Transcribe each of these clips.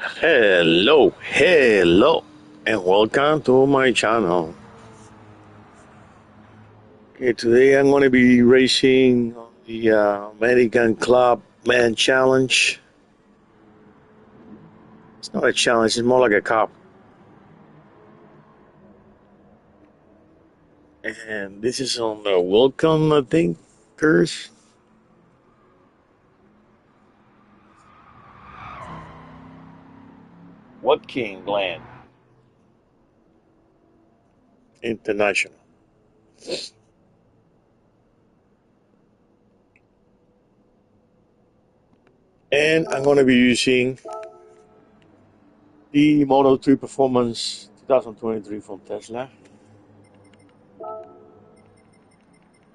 Hello, and welcome to my channel. Okay, today I'm going to be racing on the American Club Man Challenge. It's not a challenge, it's more like a cup. And this is on the Welcome, I think, course. Watkins Glen International. And I'm going to be using the Model 3 Performance 2023 from Tesla,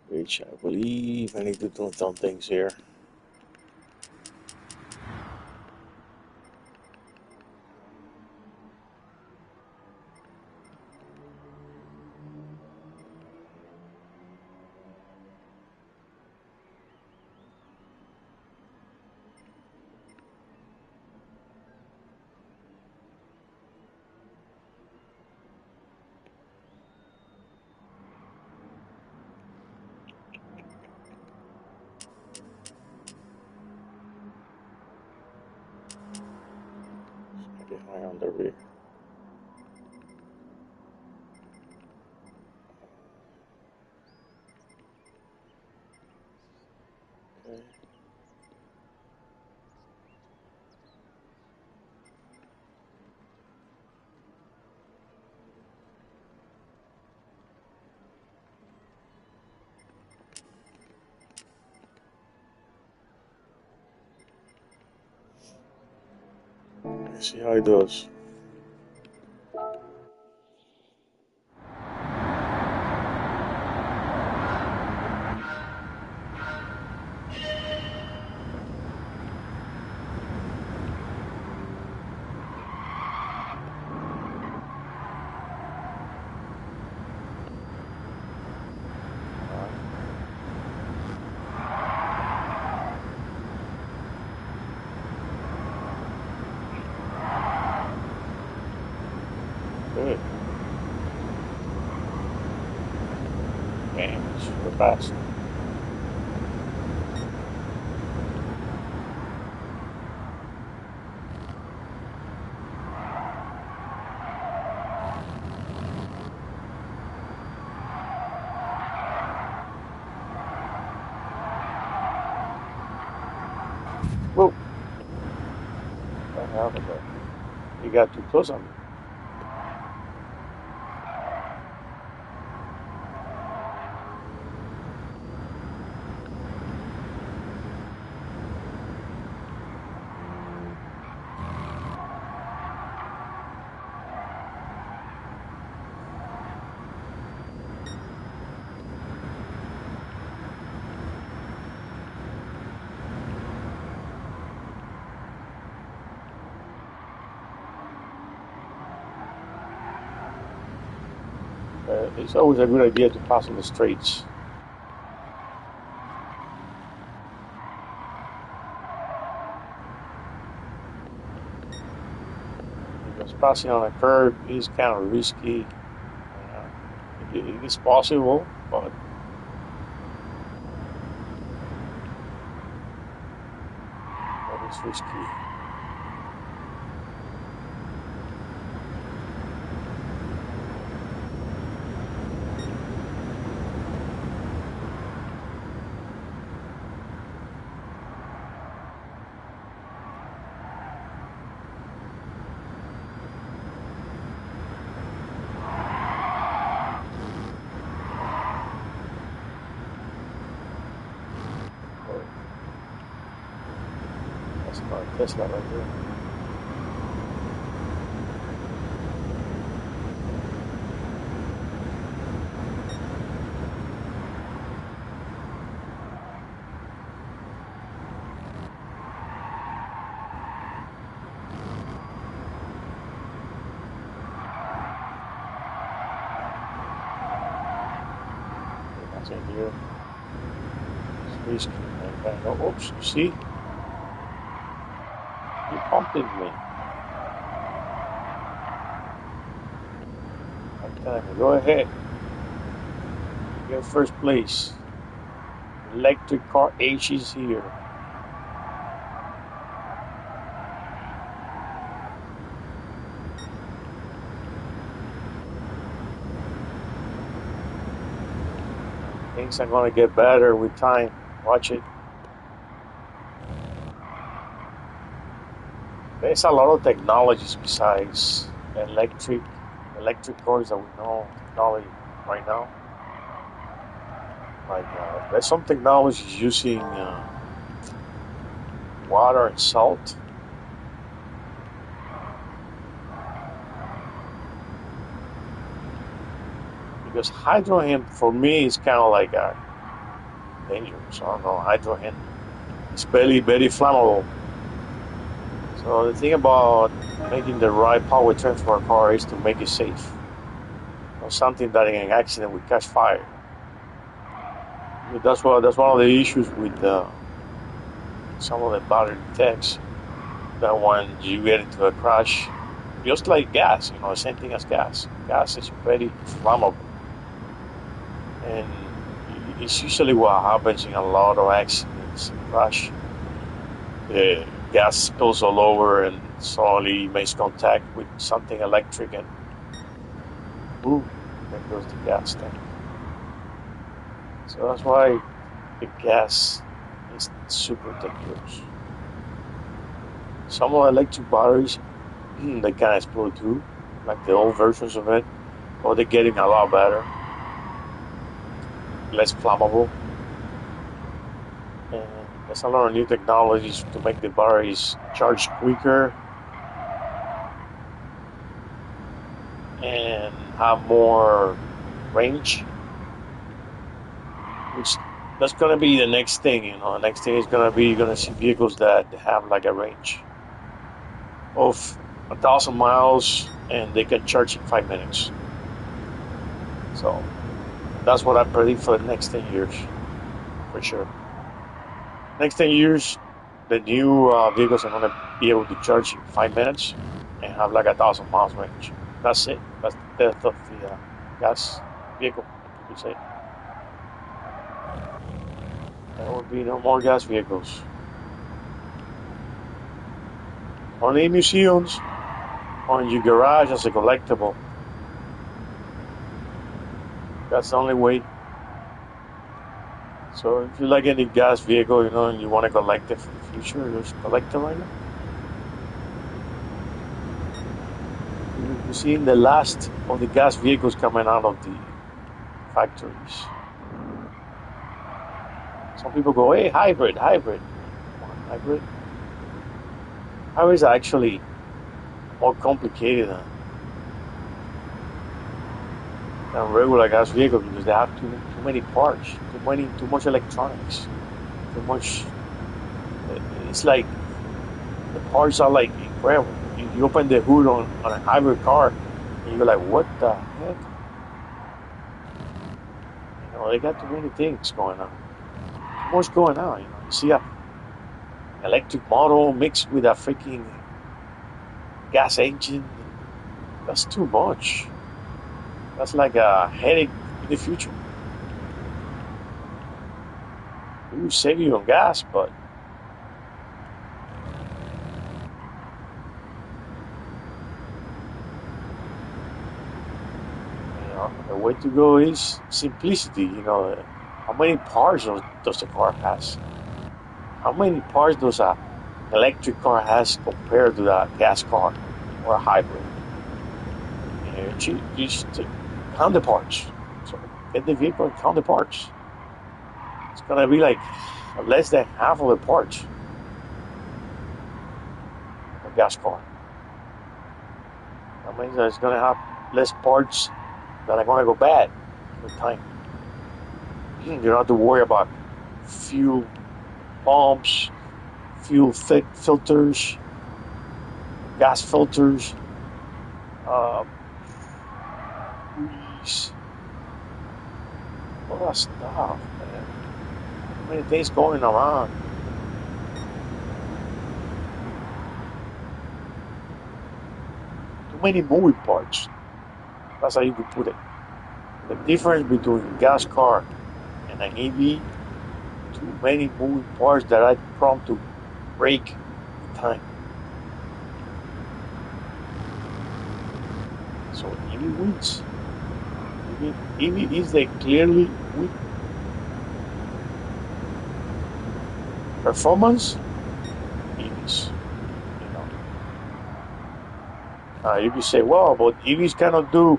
which I believe I need to do some things here. Behind on the rear. Okay. Let's see how it does. Good. Damn, it's super fast. Whoa. What happened there? You got too close on me. It's always a good idea to pass on the straights. Because passing on a curve is kind of risky. It is possible, but it's risky. That's my Tesla right there. That's in here. It's risky. And, oops, you see? You pumped into me. Go ahead, get first place. Electric car H is here. Things are gonna get better with time. Watch it. There's a lot of technologies besides electric cars that we know technology right now. Like there's some technologies using water and salt because hydrogen for me is kind of like dangerous. I don't know. Hydrogen is very flammable. So the thing about making the right power transfer car is to make it safe. Or something that in an accident would catch fire. That's one of the issues with some of the battery techs. That when you get into a crash, just like gas, same thing as gas. Gas is very flammable, and it's usually what happens in a lot of accidents. Crash, the gas spills all over, and suddenly makes contact with something electric, and boom, there goes the gas tank. So that's why the gas is super dangerous. Some of the electric batteries, they can explode too, like the old versions of it, or they're getting a lot better, less flammable. And there's a lot of new technologies to make the batteries charge quicker and have more range, which that's gonna be the next thing. The next thing is gonna be you're gonna see vehicles that have like a range of 1,000 miles and they can charge in 5 minutes. So that's what I predict for the next 10 years, for sure. Next 10 years, the new vehicles are gonna be able to charge in 5 minutes and have like 1,000 miles range. That's it. That's the death of the gas vehicle, you could say. There will be no more gas vehicles. Only in museums, or in your garage as a collectible. That's the only way. So if you like any gas vehicle, and you want to collect it for the future, just collect it right now. You're seeing the last of the gas vehicles coming out of the factories. Some people go, hey, hybrid. Hybrid. Hybrids are actually more complicated than regular gas vehicles because they have too many parts, too much electronics, too much. It's like the parts are like incredible. You open the hood on a hybrid car, and you're like, what the heck? They got too many things going on. Too much going on. You see a electric model mixed with a freaking gas engine. That's too much. That's like a headache in the future. We will save you on gas, but the way to go is simplicity. How many parts does the car has? How many parts does an electric car has compared to a gas car or a hybrid? You just count the parts. So get the vehicle and count the parts. It's gonna be like less than half of the parts of a gas car. That means that it's gonna have less parts that are gonna go bad with time. You don't have to worry about fuel pumps, fuel filters, gas filters, grease, all that stuff, man. So many things going around. Too many moving parts. That's how you could put it. The difference between a gas car and an EV, too many moving parts that are prone to break in time. So EV wins. EV is the clearly win. Performance, EVs. You know, you can say, well, but EVs cannot do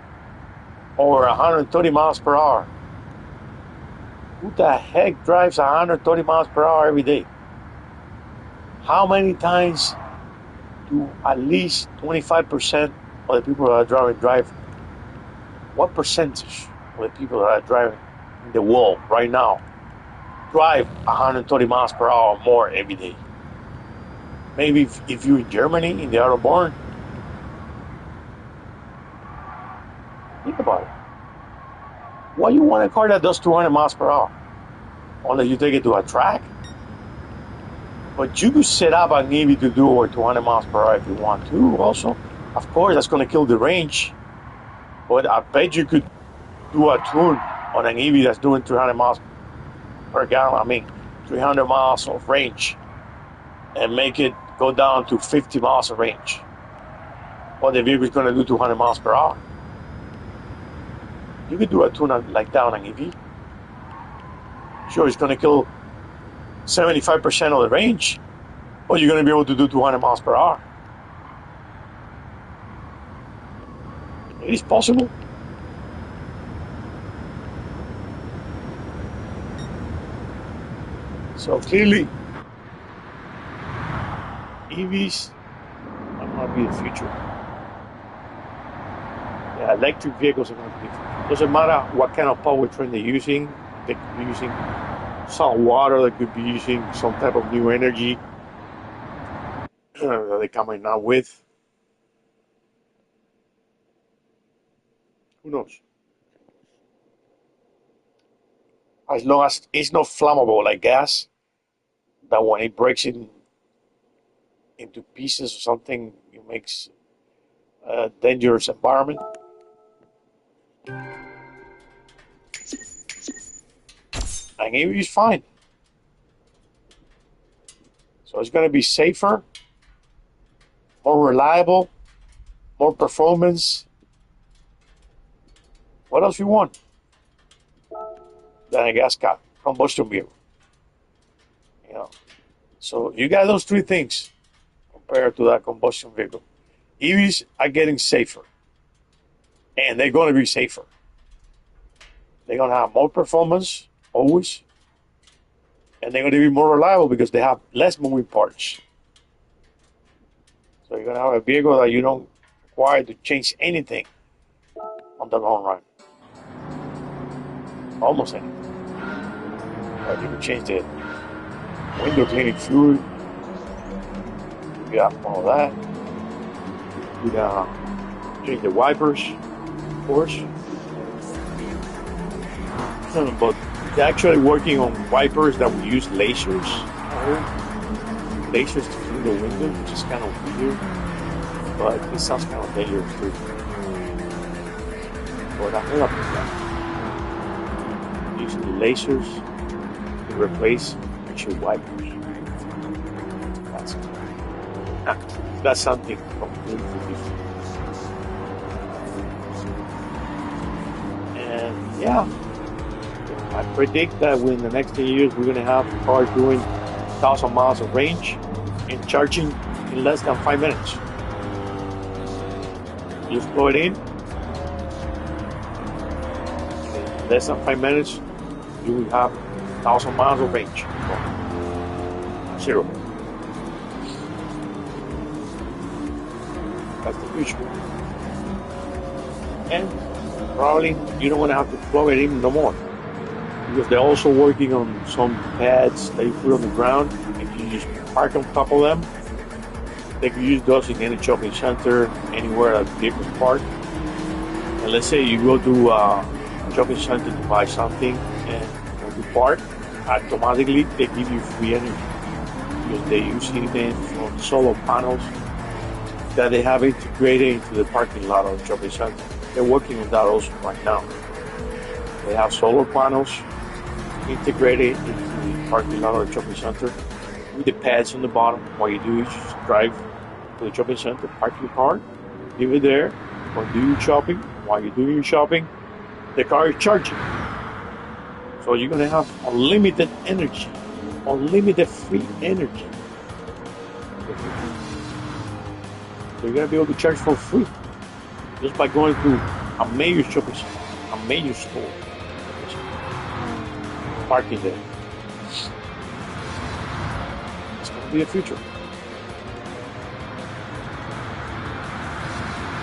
over 130 miles per hour. Who the heck drives 130 miles per hour every day? How many times do at least 25% of the people that are driving drive? What percentage of the people that are driving in the world right now drive 130 miles per hour or more every day? Maybe if you're in Germany, in the Autobahn, think about it. Why you want a car that does 200 miles per hour? Unless you take it to a track. But you could set up an EV to do over 200 miles per hour if you want to also. Of course, that's going to kill the range. But I bet you could do a tune on an EV that's doing 300 miles per gallon. 300 miles of range. And make it go down to 50 miles of range. But the vehicle is going to do 200 miles per hour. You could do a tune like that on an EV. Sure, it's going to kill 75% of the range, but you're going to be able to do 200 miles per hour. It is possible. So clearly, EVs are going to be the future. Yeah, electric vehicles are going to be the future. Doesn't matter what kind of powertrain they're using. They could be using salt water, they could be using some type of new energy that they're coming out with. Who knows? As long as it's not flammable like gas, that when it breaks into pieces or something, it makes a dangerous environment. And EV is fine. So it's going to be safer, more reliable, more performance. What else you want than a gas car combustion vehicle? You know. So you got those three things compared to that combustion vehicle. EVs are getting safer, and they're going to be safer. They're going to have more performance always, and they're going to be more reliable because they have less moving parts. So you're going to have a vehicle that you don't require to change anything on the long run. Almost anything. But you can change the window cleaning fluid. You got all that. You got change the wipers, of course. But they're actually working on wipers that will use lasers. Lasers to clean the window, which is kind of weird. But it sounds kind of dangerous too. But I heard about that. Using the lasers to replace windshield wipers. That's something completely different. And yeah, I predict that within the next 10 years we're going to have cars doing 1,000 miles of range and charging in less than 5 minutes. You just plug it in. In less than 5 minutes, you will have 1,000 miles of range. Zero. That's the future. And probably you don't want to have to plug it in no more. Because they're also working on some pads that you put on the ground. If you just park on top of them, they can use those in any shopping center, anywhere that vehicles park. And let's say you go to a shopping center to buy something and when you park, automatically they give you free energy. Because they're using them from solar panels that they have integrated into the parking lot of the shopping center. They're working on that also right now. They have solar panels integrated into the parking lot of the shopping center with the pads on the bottom. What you do is just drive to the shopping center, park your car, leave it there, or do your shopping. While you're doing your shopping, the car is charging. So you're going to have unlimited energy, unlimited free energy. So you're going to be able to charge for free just by going to a major shopping center, a major store, parking there. It's going to be the future.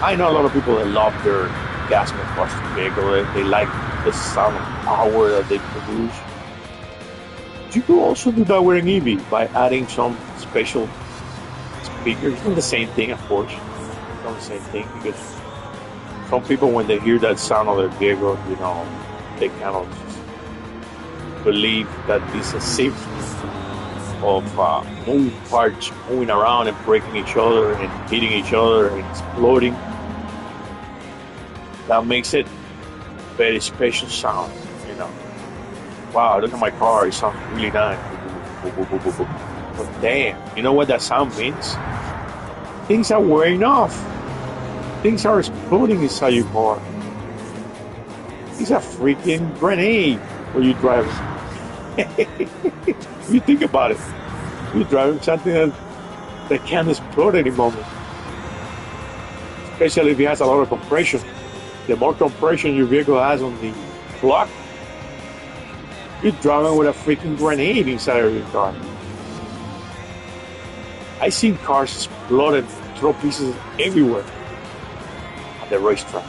I know a lot of people that love their gas combustion vehicle. They like the sound of power that they produce. You could also do that with an EV by adding some special speakers. It's not the same thing, of course. It's not the same thing because some people, when they hear that sound of their vehicle, they kind of just believe that it's a safe of moving parts, moving around and breaking each other and hitting each other and exploding. That makes it very special sound, Wow, look at my car, it sounds really nice. But damn, you know what that sound means? Things are wearing off. Things are exploding inside your car. It's a freaking grenade when you drive. You think about it. You're driving something that can explode any moment. Especially if it has a lot of compression. The more compression your vehicle has on the clock, you're driving with a freaking grenade inside of your car. I've seen cars explode and throw pieces everywhere at the racetrack.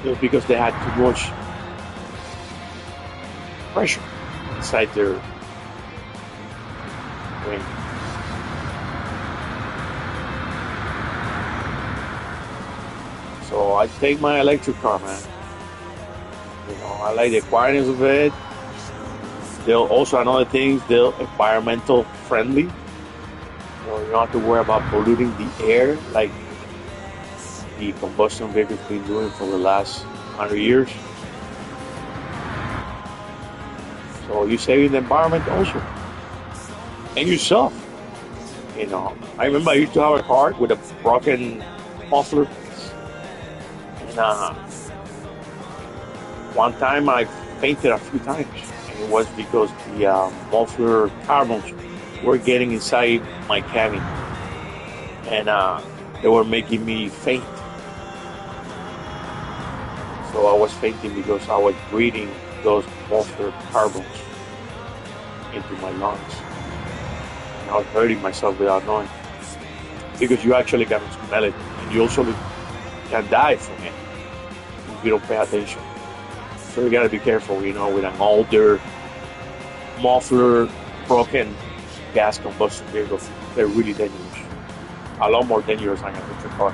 Just because they had too much pressure inside their wing. So I take my electric car, man. I like the quietness of it. They'll also, another thing, they're environmental friendly. You don't have to worry about polluting the air like the combustion vehicles been doing for the last 100 years. So you're saving the environment also. And yourself. I remember I used to have a car with a broken muffler. And one time I fainted a few times. And it was because the muffler carbons were getting inside my cabin. And they were making me faint. So I was fainting because I was breathing those muffler carbons into my lungs. And I was hurting myself without knowing. Because you actually can smell it. And you also can die from it if you don't pay attention. So you gotta be careful, with an older muffler broken gas combustion vehicle. They're really dangerous. A lot more dangerous than an electric car.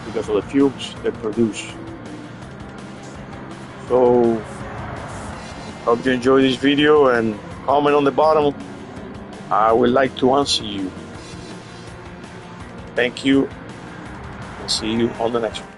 Because of the fumes they produce. So, hope you enjoy this video and comment on the bottom. I would like to answer you. Thank you. And see you on the next one.